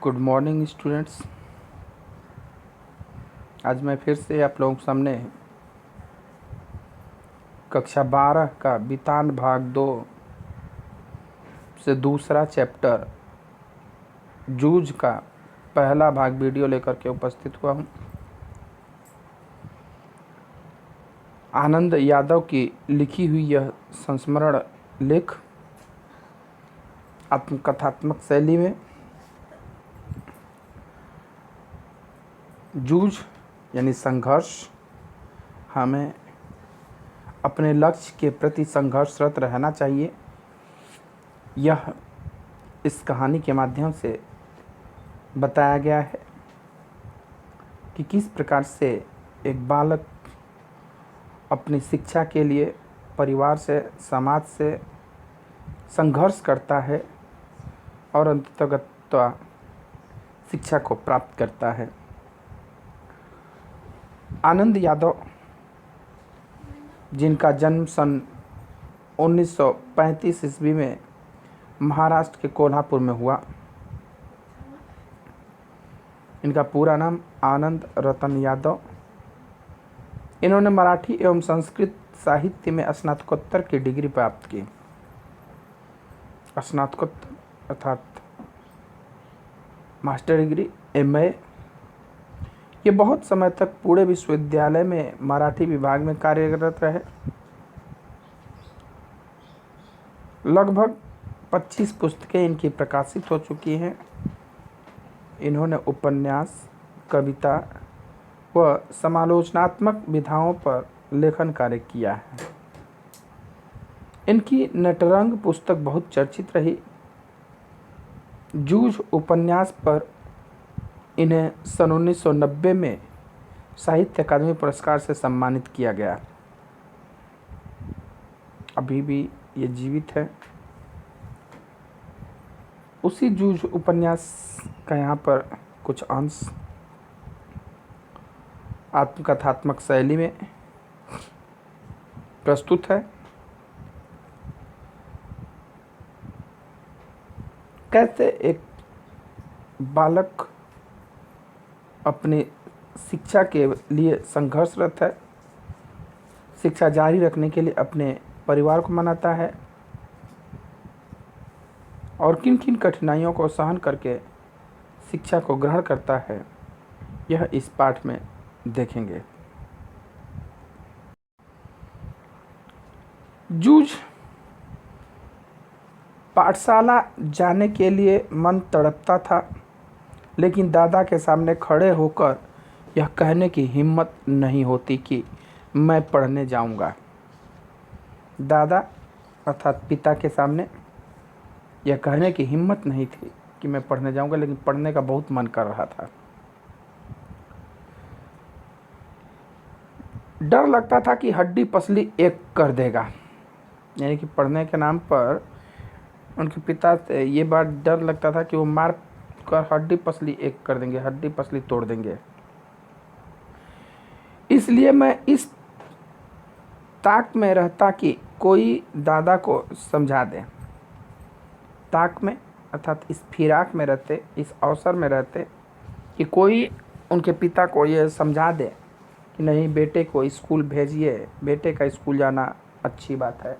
Good morning students. आज मैं फिर से आप लोगों के सामने कक्षा 12 का वितान भाग 2 से दूसरा चैप्टर जूझ का पहला भाग वीडियो लेकर के उपस्थित हुआ हूँ। आनंद यादव की लिखी हुई यह संस्मरण लेख आत्मकथात्मक शैली में जूझ यानी संघर्ष, हमें अपने लक्ष्य के प्रति संघर्षरत रहना चाहिए। यह इस कहानी के माध्यम से बताया गया है कि किस प्रकार से एक बालक अपनी शिक्षा के लिए परिवार से, समाज से संघर्ष करता है और अंततः शिक्षा को प्राप्त करता है। आनंद यादव, जिनका जन्म सन 1935 ईस्वी में महाराष्ट्र के कोल्हापुर में हुआ। इनका पूरा नाम आनंद रतन यादव। इन्होंने मराठी एवं संस्कृत साहित्य में स्नातकोत्तर की डिग्री प्राप्त की। स्नातकोत्तर अर्थात मास्टर डिग्री, MA। ये बहुत समय तक पुणे विश्वविद्यालय में मराठी विभाग में कार्यरत रहे। लगभग 25 पुस्तकें इनकी प्रकाशित हो चुकी हैं। इन्होंने उपन्यास, कविता व समालोचनात्मक विधाओं पर लेखन कार्य किया है। इनकी नटरंग पुस्तक बहुत चर्चित रही। जूझ उपन्यास पर इन्हें सन 1990 में साहित्य अकादमी पुरस्कार से सम्मानित किया गया। अभी भी ये जीवित है। उसी जूझ उपन्यास का यहाँ पर कुछ अंश आत्मकथात्मक शैली में प्रस्तुत है। कैसे एक बालक अपनी शिक्षा के लिए संघर्षरत है, शिक्षा जारी रखने के लिए अपने परिवार को मनाता है और किन किन कठिनाइयों को सहन करके शिक्षा को ग्रहण करता है, यह इस पाठ में देखेंगे। जूझ। पाठशाला जाने के लिए मन तड़पता था, लेकिन दादा के सामने खड़े होकर यह कहने की हिम्मत नहीं होती कि मैं पढ़ने जाऊंगा। दादा अर्थात पिता के सामने यह कहने की हिम्मत नहीं थी कि मैं पढ़ने जाऊंगा, लेकिन पढ़ने का बहुत मन कर रहा था। डर लगता था कि हड्डी पसली एक कर देगा, यानी कि पढ़ने के नाम पर उनके पिता से ये बात डर लगता था कि वो मार कर हड्डी पसली एक कर देंगे, हड्डी पसली तोड़ देंगे। इसलिए मैं इस ताक में रहता कि कोई दादा को समझा दे। ताक में अर्थात इस फिराक में रहते, इस अवसर में रहते कि कोई उनके पिता को ये समझा दे कि नहीं, बेटे को स्कूल भेजिए, बेटे का स्कूल जाना अच्छी बात है।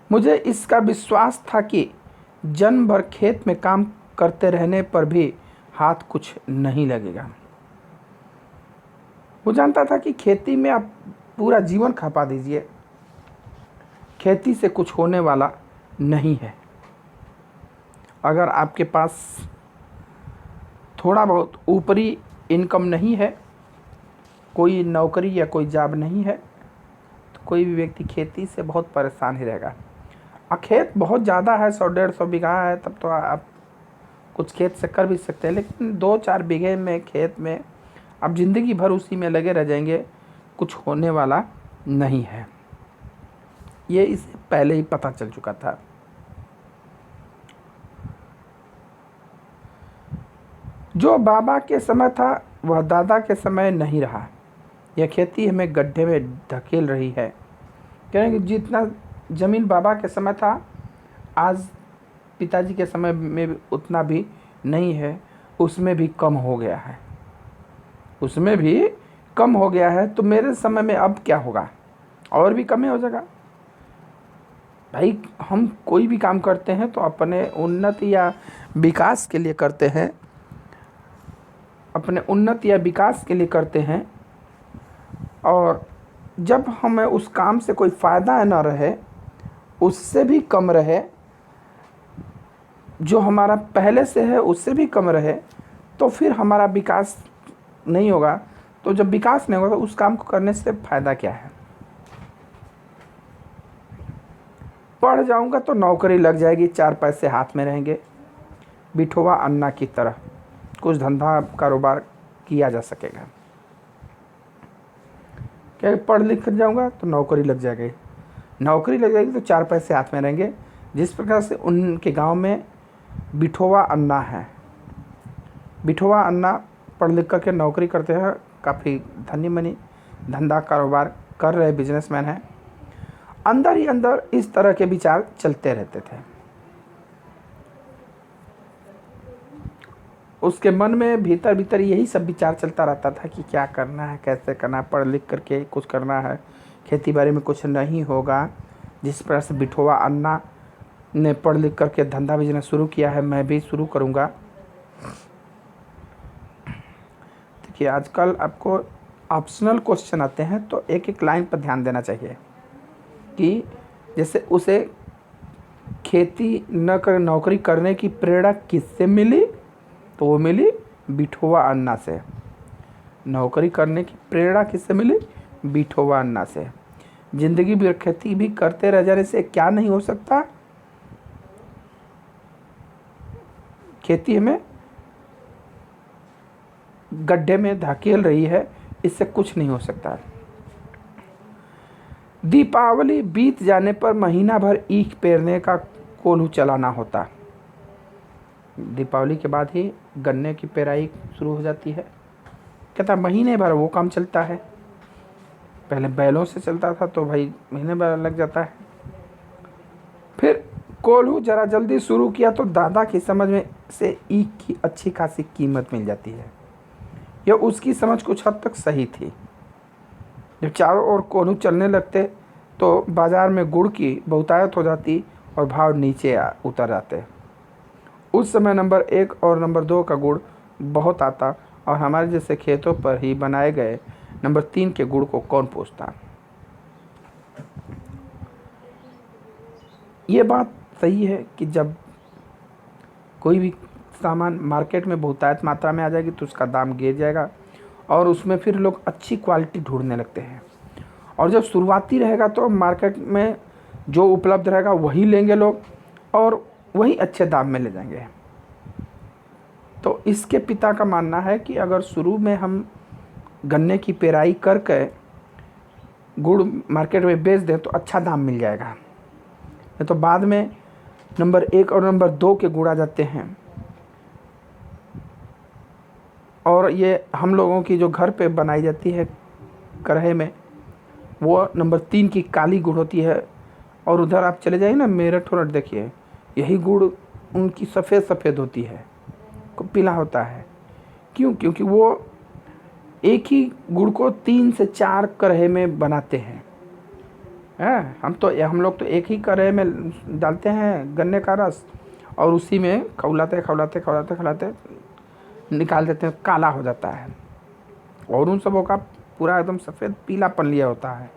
मुझे इसका विश्वास था कि जन्म भर खेत में काम करते रहने पर भी हाथ कुछ नहीं लगेगा। वो जानता था कि खेती में आप पूरा जीवन खपा दीजिए, खेती से कुछ होने वाला नहीं है। अगर आपके पास थोड़ा बहुत ऊपरी इनकम नहीं है, कोई नौकरी या कोई जॉब नहीं है, तो कोई भी व्यक्ति खेती से बहुत परेशान ही रहेगा। और खेत बहुत ज़्यादा है, 100-150 बीघा है, तब तो आप कुछ खेत से कर भी सकते हैं। लेकिन 2-4 बीघे में खेत में आप ज़िंदगी भर उसी में लगे रह जाएंगे, कुछ होने वाला नहीं है। ये इसे पहले ही पता चल चुका था। जो बाबा के समय था वह दादा के समय नहीं रहा। यह खेती हमें गड्ढे में धकेल रही है, क्योंकि जितना ज़मीन बाबा के समय था, आज पिताजी के समय में भी उतना भी नहीं है, उसमें भी कम हो गया है, उसमें भी कम हो गया है। तो मेरे समय में अब क्या होगा, और भी कम ही हो जाएगा। भाई हम कोई भी काम करते हैं तो अपने उन्नति या विकास के लिए करते हैं, अपने उन्नति या विकास के लिए करते हैं। और जब हमें उस काम से कोई फ़ायदा न रहे, उससे भी कम रहे, जो हमारा पहले से है उससे भी कम रहे, तो फिर हमारा विकास नहीं होगा। तो जब विकास नहीं होगा तो उस काम को करने से फ़ायदा क्या है। पढ़ जाऊंगा तो नौकरी लग जाएगी, 4 पैसे हाथ में रहेंगे, बिठोवा अन्ना की तरह कुछ धंधा कारोबार किया जा सकेगा। क्या पढ़ लिख जाऊंगा तो नौकरी लग जाएगी, नौकरी लग जाएगी तो 4 पैसे हाथ में रहेंगे। जिस प्रकार से उनके गांव में बिठोवा अन्ना है, बिठोवा अन्ना पढ़ लिख करके नौकरी करते हैं, काफ़ी धनी मनी धंधा कारोबार कर रहे बिजनेसमैन हैं। अंदर ही अंदर इस तरह के विचार चलते रहते थे, उसके मन में भीतर भीतर यही सब विचार चलता रहता था कि क्या करना है, कैसे करना है, पढ़ लिख करके कुछ करना है, खेती बाड़ी में कुछ नहीं होगा। जिस प्रकार से बिठोवा अन्ना ने पढ़ लिख करके धंधा बिजनेस शुरू किया है, मैं भी शुरू करूँगा। देखिए आजकल आपको ऑप्शनल क्वेश्चन आते हैं तो एक एक लाइन पर ध्यान देना चाहिए कि जैसे उसे खेती न कर नौकरी करने की प्रेरणा किससे मिली, तो वो मिली बिठोवा अन्ना से। नौकरी करने की प्रेरणा किससे मिली, बिठोवा अन्ना से। जिंदगी भर खेती भी करते रह जाने से क्या नहीं हो सकता, खेती में गड्ढे में धकेल रही है, इससे कुछ नहीं हो सकता। दीपावली बीत जाने पर महीना भर ईख पेरने का कोल्हू चलाना होता। दीपावली के बाद ही गन्ने की पेराई शुरू हो जाती है। कहता महीने भर वो काम चलता है, पहले बैलों से चलता था तो भाई महीने भर लग जाता है। फिर कोल्हू जरा जल्दी शुरू किया तो दादा की समझ में से ईख की अच्छी खासी कीमत मिल जाती है। यह उसकी समझ कुछ हद तक सही थी। जब चारों ओर कोल्हू चलने लगते तो बाज़ार में गुड़ की बहुतायत हो जाती और भाव नीचे उतर जाते। उस समय नंबर 1 और नंबर 2 का गुड़ बहुत आता और हमारे जैसे खेतों पर ही बनाए गए नंबर 3 के गुड़ को कौन पूछता। ये बात सही है कि जब कोई भी सामान मार्केट में बहुतायत मात्रा में आ जाएगी तो उसका दाम गिर जाएगा और उसमें फिर लोग अच्छी क्वालिटी ढूंढने लगते हैं। और जब शुरुआती रहेगा तो मार्केट में जो उपलब्ध रहेगा वही लेंगे लोग और वही अच्छे दाम में ले जाएंगे। तो इसके पिता का मानना है कि अगर शुरू में हम गन्ने की पेराई करके गुड़ मार्केट में बेच दें तो अच्छा दाम मिल जाएगा, नहीं तो बाद में नंबर 1 और नंबर 2 के गुड़ आ जाते हैं। और ये हम लोगों की जो घर पे बनाई जाती है कढ़ाई में, वो नंबर 3 की काली गुड़ होती है। और उधर आप चले जाइए ना मेरठ और देखिए, यही गुड़ उनकी सफ़ेद सफ़ेद होती है, पीला होता है। क्यों? क्योंकि वो एक ही गुड़ को 3 से 4 कढ़ाई में बनाते हैं। हम लोग तो एक ही कढ़ाई में डालते हैं गन्ने का रस और उसी में खौलाते निकाल देते हैं, काला हो जाता है। और उन सबों का पूरा एकदम सफ़ेद पीलापन लिया होता है,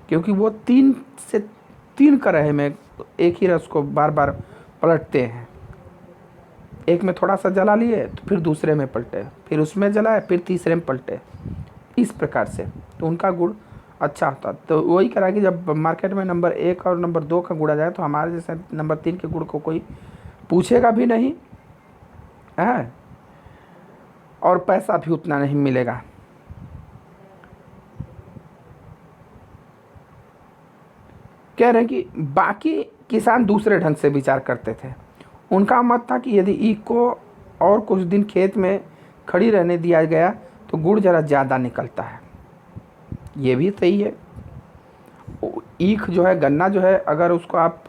क्योंकि वो 3 से 3 कढ़ाई में एक ही रस को बार बार पलटते हैं। एक में थोड़ा सा जला लिए तो फिर दूसरे में पलटे, फिर उसमें जलाए, फिर तीसरे में पलटे, इस प्रकार से तो उनका गुड़ अच्छा होता। तो वही करा कि जब मार्केट में नंबर 1 और नंबर 2 का गुड़ आ जाए तो हमारे जैसे नंबर 3 के गुड़ को कोई पूछेगा भी नहीं है और पैसा भी उतना नहीं मिलेगा। कह रहे हैं कि बाकी किसान दूसरे ढंग से विचार करते थे। उनका मत था कि यदि ईख को और कुछ दिन खेत में खड़ी रहने दिया गया तो गुड़ ज़रा ज़्यादा निकलता है। ये भी सही है। ईख जो है, गन्ना जो है, अगर उसको आप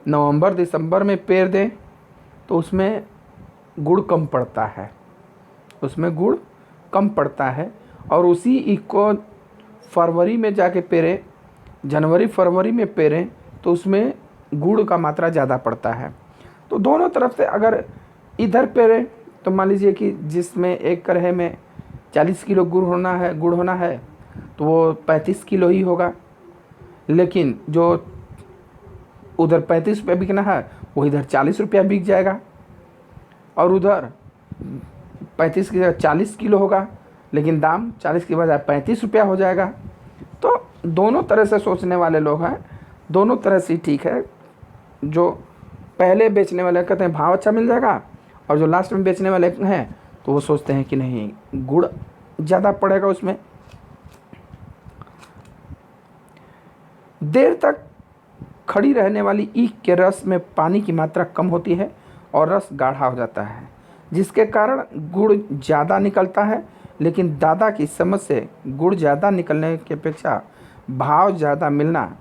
नवंबर दिसंबर में पेर दें तो उसमें गुड़ कम पड़ता है, उसमें गुड़ कम पड़ता है। और उसी ईख को फरवरी में जाके पेरें, जनवरी फरवरी में पेरें तो उसमें गुड़ का मात्रा ज़्यादा पड़ता है। तो दोनों तरफ से अगर इधर पेरें तो मान लीजिए कि जिसमें एक कड़े में 40 किलो गुड़ होना है तो वो 35 किलो ही होगा। लेकिन जो उधर 35 रुपये बिकना है वो इधर 40 रुपया बिक जाएगा, और उधर 35 की जगह 40 किलो होगा, लेकिन दाम 40 की बजाय 35 रुपया हो जाएगा। तो दोनों तरह से सोचने वाले लोग हैं, दोनों तरह से ठीक है। जो पहले बेचने वाले कहते हैं भाव अच्छा मिल जाएगा, और जो लास्ट में बेचने वाले हैं तो वो सोचते हैं कि नहीं, गुड़ ज़्यादा पड़ेगा उसमें। देर तक खड़ी रहने वाली ईख के रस में पानी की मात्रा कम होती है और रस गाढ़ा हो जाता है, जिसके कारण गुड़ ज़्यादा निकलता है। लेकिन दादा की समझ से गुड़ ज़्यादा निकलने की अपेक्षा भाव ज़्यादा मिलना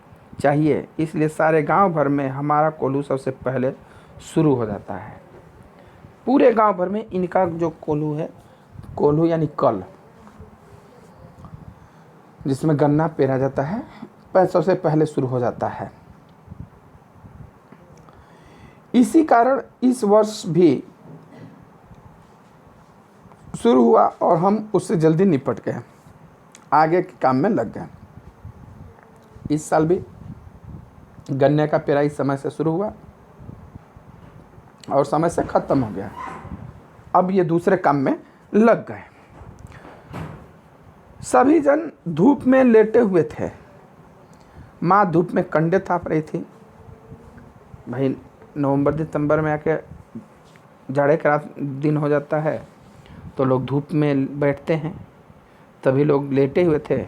चाहिए, इसलिए सारे गांव भर में हमारा कोल्हू सबसे पहले शुरू हो जाता है। पूरे गांव भर में इनका जो कोल्हू है, कोल्हू यानी कल, जिसमें गन्ना पेरा जाता है, सबसे पहले शुरू हो जाता है। इसी कारण इस वर्ष भी शुरू हुआ और हम उससे जल्दी निपट गए, आगे के काम में लग गए। इस साल भी गन्ने का पेराई समय से शुरू हुआ और समय से ख़त्म हो गया। अब ये दूसरे काम में लग गए। सभी जन धूप में लेटे हुए थे। माँ धूप में कंडे थाप रही थी। भाई नवंबर दिसंबर में आके जाड़े का दिन हो जाता है तो लोग धूप में बैठते हैं, तभी लोग लेटे हुए थे।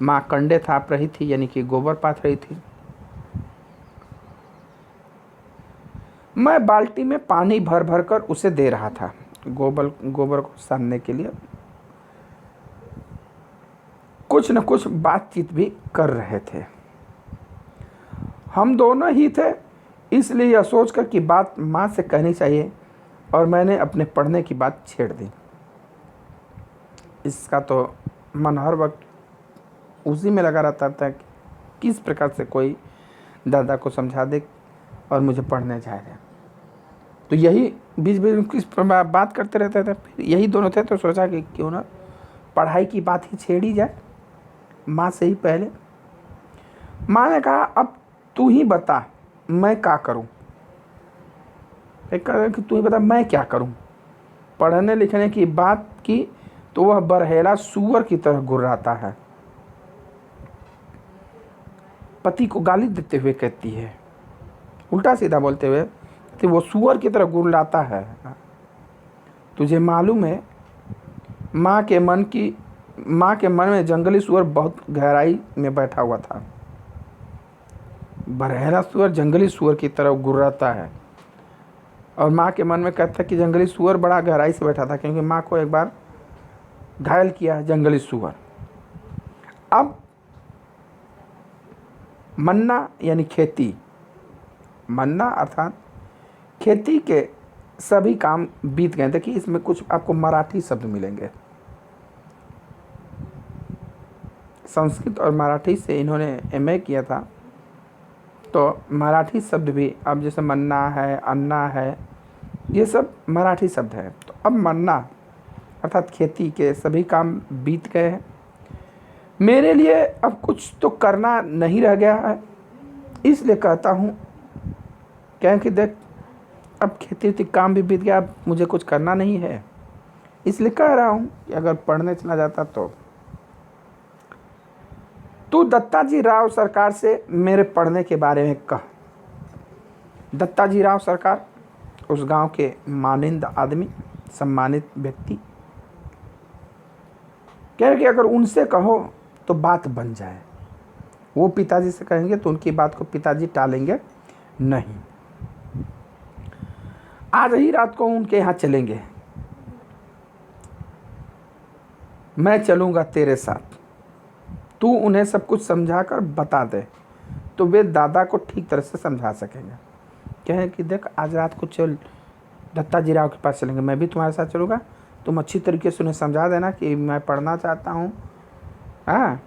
माँ कंडे थाप रही थी, यानी कि गोबर पाथ रही थी। मैं बाल्टी में पानी भर भर कर उसे दे रहा था, गोबर को सानने के लिए। कुछ न कुछ बातचीत भी कर रहे थे। हम दोनों ही थे, इसलिए यह सोचकर कि बात माँ से कहनी चाहिए, और मैंने अपने पढ़ने की बात छेड़ दी। इसका तो मन हर वक्त उसी में लगा रहता था कि किस प्रकार से कोई दादा को समझा दे और मुझे पढ़ने जाए। तो यही बीच बीच में किस बात करते रहते थे। फिर यही दोनों थे तो सोचा कि क्यों ना पढ़ाई की बात ही छेड़ी जाए माँ से ही पहले। माँ ने कहा, अब तू ही बता मैं क्या करूं। एक कहा कि तू ही बता मैं क्या करूं। पढ़ने लिखने की बात की तो वह बरहेला सूअर की तरह गुर्राता है। पति को गाली देते हुए कहती है, उल्टा सीधा बोलते हुए कि वो सूअर की तरह गुर्राता है। तुझे मालूम है माँ के मन में जंगली सूअर बहुत गहराई में बैठा हुआ था। बरहेला सूअर जंगली सूअर की तरह गुर्राता है, और माँ के मन में कहता है कि जंगली सूअर बड़ा गहराई से बैठा था, क्योंकि माँ को एक बार घायल किया जंगली सूअर। अब मन्ना यानी खेती, मन्ना अर्थात खेती के सभी काम बीत गए थे। कि इसमें कुछ आपको मराठी शब्द मिलेंगे। संस्कृत और मराठी से इन्होंने एमए किया था, तो मराठी शब्द भी अब जैसे मन्ना है, अन्ना है, ये सब मराठी शब्द है। तो अब मन्ना अर्थात खेती के सभी काम बीत गए हैं। मेरे लिए अब कुछ तो करना नहीं रह गया है, इसलिए कहता हूँ क्योंकि देख अब खेती काम भी बीत गया, अब मुझे कुछ करना नहीं है, इसलिए कह रहा हूँ कि अगर पढ़ने चला जाता तो तू दत्ताजी राव सरकार से मेरे पढ़ने के बारे में कह। दत्ताजी राव सरकार उस गांव के मानिंद आदमी, सम्मानित व्यक्ति, कह रहे कि अगर उनसे कहो तो बात बन जाए। वो पिताजी से कहेंगे तो उनकी बात को पिताजी टालेंगे नहीं। आज ही रात को उनके यहाँ चलेंगे, मैं चलूँगा तेरे साथ। तू उन्हें सब कुछ समझा कर बता दे तो वे दादा को ठीक तरह से समझा सकेंगे। कहें कि देख आज रात को चल दत्ता जी राव के पास चलेंगे, मैं भी तुम्हारे साथ चलूँगा, तुम अच्छी तरीके से उन्हें समझा देना कि मैं पढ़ना चाहता हूँ, हाँ,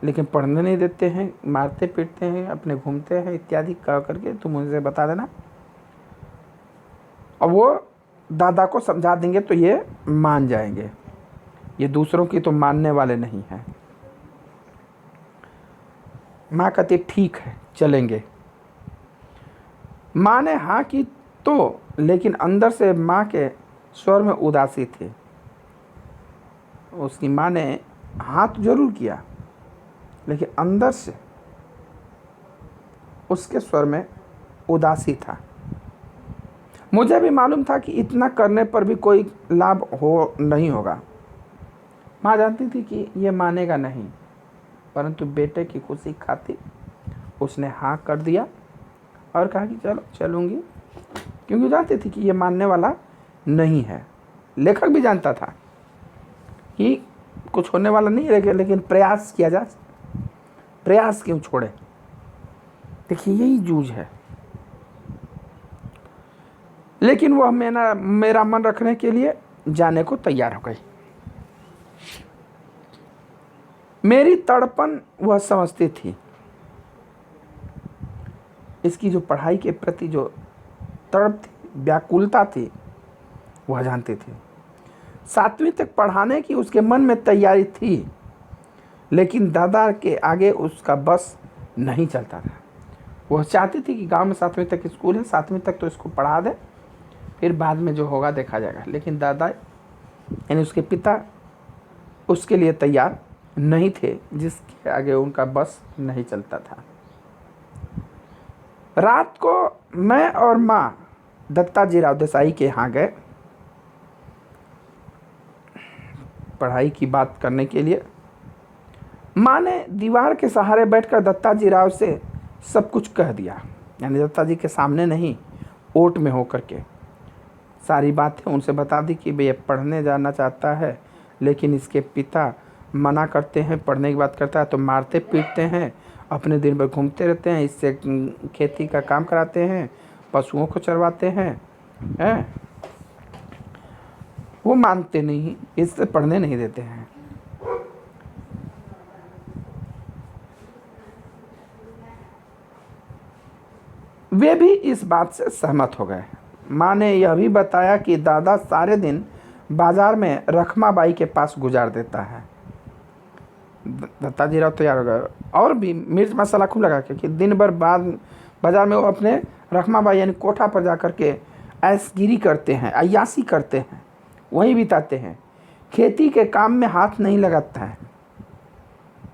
लेकिन पढ़ने नहीं देते हैं, मारते पीटते हैं, अपने घूमते हैं इत्यादि कह करके तुम उनसे बता देना। और वो दादा को समझा देंगे तो ये मान जाएंगे। ये दूसरों की तो मानने वाले नहीं हैं। माँ कहती ठीक है चलेंगे। माँ ने हाँ की तो, लेकिन अंदर से माँ के स्वर में उदासी थी। उसकी माँ ने हाँ तो जरूर किया, लेकिन अंदर से उसके स्वर में उदासी था। मुझे भी मालूम था कि इतना करने पर भी कोई लाभ नहीं होगा। माँ जानती थी कि ये मानेगा नहीं, परंतु बेटे की खुशी खातिर उसने हाँ कर दिया और कहा कि चलो चलूँगी, क्योंकि जानती थी कि ये मानने वाला नहीं है। लेखक भी जानता था कि कुछ होने वाला नहीं है, लेकिन प्रयास किया जा, प्रयास क्यों छोड़े। देखिए यही जूझ है। लेकिन वह मेरा मन रखने के लिए जाने को तैयार हो गई। मेरी तड़पन वह समझती थी। इसकी जो पढ़ाई के प्रति जो तड़प थी, व्याकुलता थी, वह जानती थी। 7वीं तक पढ़ाने की उसके मन में तैयारी थी, लेकिन दादा के आगे उसका बस नहीं चलता था। वह चाहती थी कि गांव में 7वीं तक स्कूल है, 7वीं तक तो इसको पढ़ा दे, फिर बाद में जो होगा देखा जाएगा। लेकिन दादा यानी उसके पिता उसके लिए तैयार नहीं थे, जिसके आगे उनका बस नहीं चलता था। रात को मैं और माँ दत्ता जी राव देसाई के यहाँ गए पढ़ाई की बात करने के लिए। माँ ने दीवार के सहारे बैठकर दत्ता जी राव से सब कुछ कह दिया, यानी दत्ता जी के सामने नहीं, ओट में होकर के सारी बातें उनसे बता दी कि भैया पढ़ने जाना चाहता है, लेकिन इसके पिता मना करते हैं, पढ़ने की बात करता है तो मारते पीटते हैं, अपने दिन भर घूमते रहते हैं, इससे खेती का काम कराते हैं, पशुओं को चरवाते हैं, वो मानते नहीं, इससे पढ़ने नहीं देते हैं। वे भी इस बात से सहमत हो गए। माँ ने यह भी बताया कि दादा सारे दिन बाजार में रखमाबाई के पास गुजार देता है। दत्ता जी राव तैयार हो गए और भी मिर्च मसाला खूब लगा के कि दिन भर बाद बाजार में वो अपने रखमाबाई यानी कोठा पर जा कर के ऐशगिरी करते हैं, अय्यासी करते हैं, वहीं बिताते हैं। खेती के काम में हाथ नहीं लगाता है,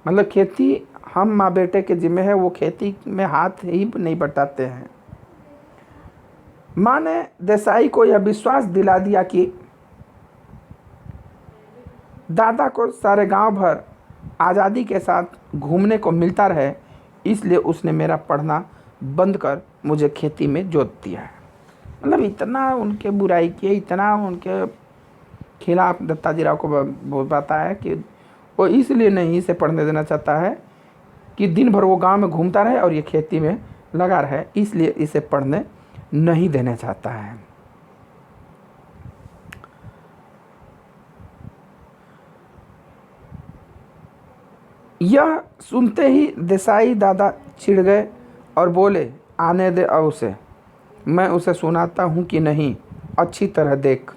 मतलब खेती हम माँ बेटे के जिम्मे है, वो खेती में हाथ ही नहीं बटाते हैं। माँ ने देसाई को यह विश्वास दिला दिया कि दादा को सारे गांव भर आज़ादी के साथ घूमने को मिलता रहे, इसलिए उसने मेरा पढ़ना बंद कर मुझे खेती में जोत दिया है। मतलब इतना उनके बुराई किए, इतना उनके खिलाफ दत्ता जी राव को बताया कि वो इसलिए नहीं इसे पढ़ने देना चाहता है कि दिन भर वो गांव में घूमता रहे और ये खेती में लगा रहे, इसलिए इसे पढ़ने नहीं देना चाहता है। यह सुनते ही देसाई दादा चिढ़ गए और बोले, आने दे अब उसे, मैं उसे सुनाता हूँ कि नहीं, अच्छी तरह देख।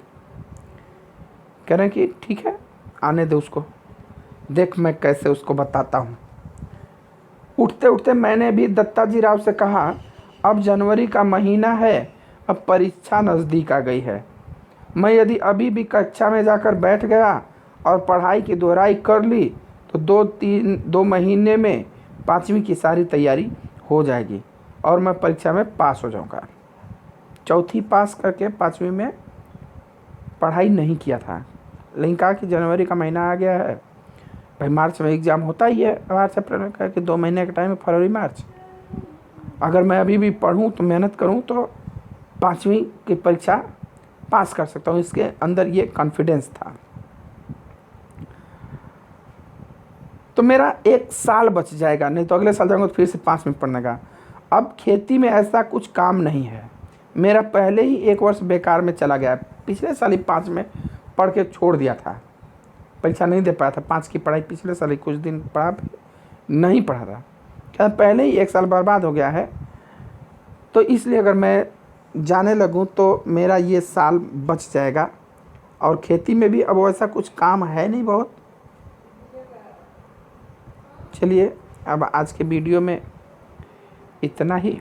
कह रहे कि ठीक है आने दे उसको, देख मैं कैसे उसको बताता हूँ। उठते उठते मैंने भी दत्ता जी राव से कहा, अब जनवरी का महीना है, अब परीक्षा नज़दीक आ गई है। मैं यदि अभी भी कक्षा में जाकर बैठ गया और पढ़ाई की दोहराई कर ली तो 2 महीने में 5वीं की सारी तैयारी हो जाएगी और मैं परीक्षा में पास हो जाऊंगा। 4थी पास करके 5वीं में पढ़ाई नहीं किया था, लेकिन कहा कि जनवरी का महीना आ गया है, भाई मार्च में एग्ज़ाम होता ही है, मार्च अप्रैल में, कहा कि 2 महीने का टाइम है, फरवरी मार्च, अगर मैं अभी भी पढ़ूँ तो मेहनत करूँ तो 5वीं की परीक्षा पास कर सकता हूँ। इसके अंदर ये कॉन्फिडेंस था। तो मेरा 1 साल बच जाएगा, नहीं तो अगले साल जाऊँगा तो फिर से 5 में पढ़ने का। अब खेती में ऐसा कुछ काम नहीं है, मेरा पहले ही 1 वर्ष बेकार में चला गया। पिछले साल ही 5 में पढ़ के छोड़ दिया था, परीक्षा नहीं दे पाया था। 5 की पढ़ाई पिछले साल ही कुछ दिन पढ़ा, नहीं पढ़ा था, क्या पहले ही 1 साल बर्बाद हो गया है। तो इसलिए अगर मैं जाने लगूं तो मेरा ये साल बच जाएगा। और खेती में भी अब वैसा कुछ काम है नहीं बहुत। चलिए अब आज के वीडियो में इतना ही,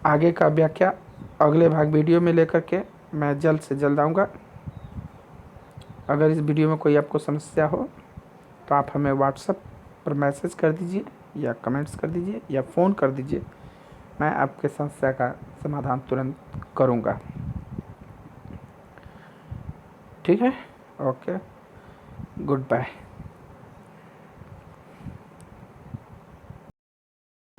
आगे का व्याख्या अगले भाग वीडियो में लेकर के मैं जल्द से जल्द आऊँगा। अगर इस वीडियो में कोई आपको समस्या हो तो आप हमें व्हाट्सएप पर मैसेज कर दीजिए या कमेंट्स कर दीजिए या फ़ोन कर दीजिए, मैं आपके समस्या का समाधान तुरंत करूँगा। ठीक है, ओके, गुड बाय।